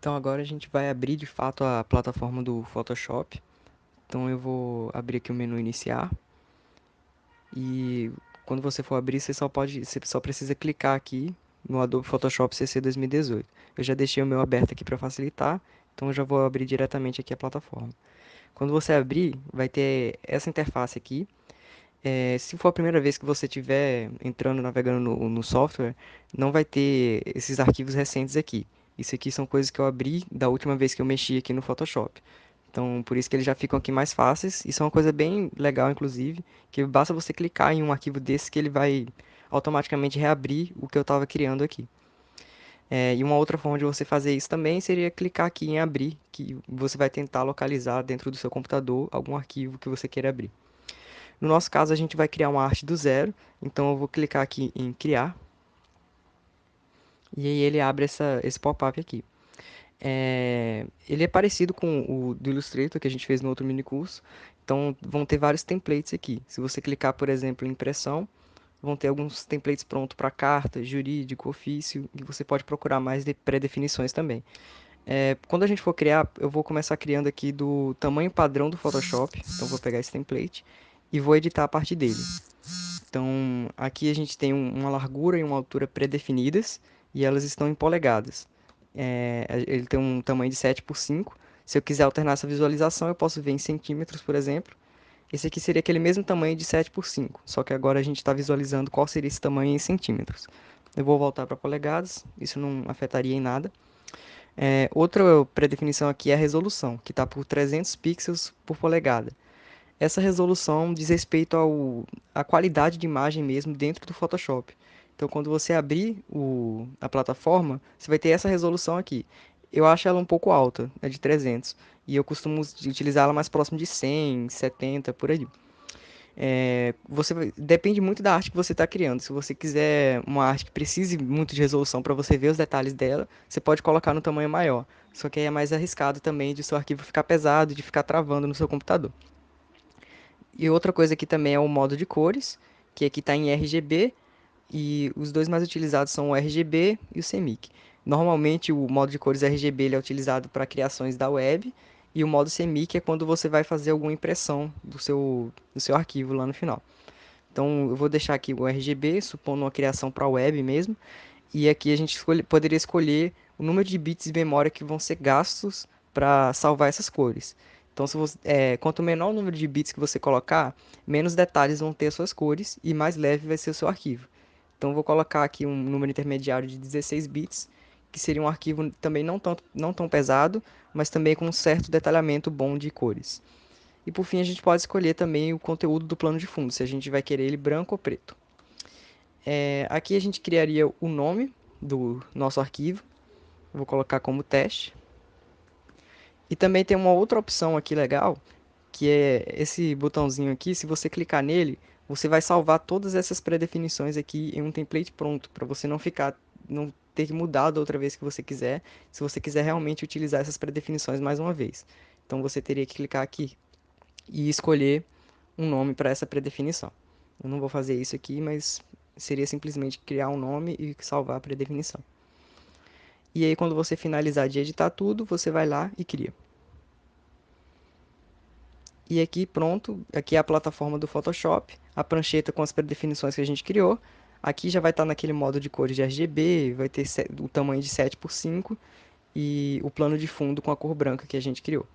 Então agora a gente vai abrir de fato a plataforma do Photoshop. Então eu vou abrir aqui o menu iniciar e quando você for abrir, você só precisa clicar aqui no Adobe Photoshop CC 2018. Eu já deixei o meu aberto aqui para facilitar, então eu já vou abrir diretamente aqui a plataforma. Quando você abrir, vai ter essa interface aqui. Se for a primeira vez que você estiver entrando, navegando no software, não vai ter esses arquivos recentes aqui. Isso aqui são coisas que eu abri da última vez que eu mexi aqui no Photoshop. Então, por isso que eles já ficam aqui mais fáceis. Isso é uma coisa bem legal, inclusive, que basta você clicar em um arquivo desse que ele vai automaticamente reabrir o que eu estava criando aqui. E uma outra forma de você fazer isso também seria clicar aqui em abrir, que você vai tentar localizar dentro do seu computador algum arquivo que você queira abrir. No nosso caso, a gente vai criar uma arte do zero, então eu vou clicar aqui em criar, e aí ele abre esse pop-up aqui. Ele é parecido com o do Illustrator que a gente fez no outro mini curso, então vão ter vários templates aqui. Se você clicar, por exemplo, em impressão, vão ter alguns templates prontos para carta, jurídico, ofício, e você pode procurar mais de pré-definições também. Quando a gente for criar, eu vou começar criando aqui do tamanho padrão do Photoshop, então vou pegar esse template e vou editar a partir dele. Então, aqui a gente tem uma largura e uma altura pré-definidas e elas estão em polegadas. Ele tem um tamanho de 7 por 5. Se eu quiser alternar essa visualização, eu posso ver em centímetros, por exemplo. Esse aqui seria aquele mesmo tamanho de 7 por 5, só que agora a gente está visualizando qual seria esse tamanho em centímetros. Eu vou voltar para polegadas, isso não afetaria em nada. Outra pré-definição aqui é a resolução, que está por 300 pixels por polegada. Essa resolução diz respeito à qualidade de imagem mesmo dentro do Photoshop. Então, quando você abrir a plataforma, você vai ter essa resolução aqui. Eu acho ela um pouco alta, é de 300. E eu costumo utilizar ela mais próximo de 100, 70, por aí. Depende muito da arte que você está criando. Se você quiser uma arte que precise muito de resolução para você ver os detalhes dela, você pode colocar no tamanho maior. Só que aí é mais arriscado também de seu arquivo ficar pesado, de ficar travando no seu computador. E outra coisa aqui também é o modo de cores, que aqui está em RGB, e os dois mais utilizados são o RGB e o CMYK. Normalmente o modo de cores RGB ele é utilizado para criações da web, e o modo CMYK é quando você vai fazer alguma impressão do seu arquivo lá no final. Então eu vou deixar aqui o RGB, supondo uma criação para a web mesmo, e aqui a gente poderia escolher o número de bits de memória que vão ser gastos para salvar essas cores. Então, quanto menor o número de bits que você colocar, menos detalhes vão ter as suas cores e mais leve vai ser o seu arquivo. Então, eu vou colocar aqui um número intermediário de 16 bits, que seria um arquivo também não tão pesado, mas também com um certo detalhamento bom de cores. E por fim, a gente pode escolher também o conteúdo do plano de fundo, se a gente vai querer ele branco ou preto. Aqui a gente criaria o nome do nosso arquivo, vou colocar como teste. E também tem uma outra opção aqui legal, que é esse botãozinho aqui. Se você clicar nele, você vai salvar todas essas pré-definições aqui em um template pronto, para você não ter que mudar da outra vez que você quiser, se você quiser realmente utilizar essas pré-definições mais uma vez. Então você teria que clicar aqui e escolher um nome para essa pré-definição. Eu não vou fazer isso aqui, mas seria simplesmente criar um nome e salvar a pré-definição. E aí, quando você finalizar de editar tudo, você vai lá e cria. E aqui, pronto, aqui é a plataforma do Photoshop, a prancheta com as predefinições que a gente criou. Aqui já vai estar naquele modo de cores de RGB, vai ter o tamanho de 7 por 5 e o plano de fundo com a cor branca que a gente criou.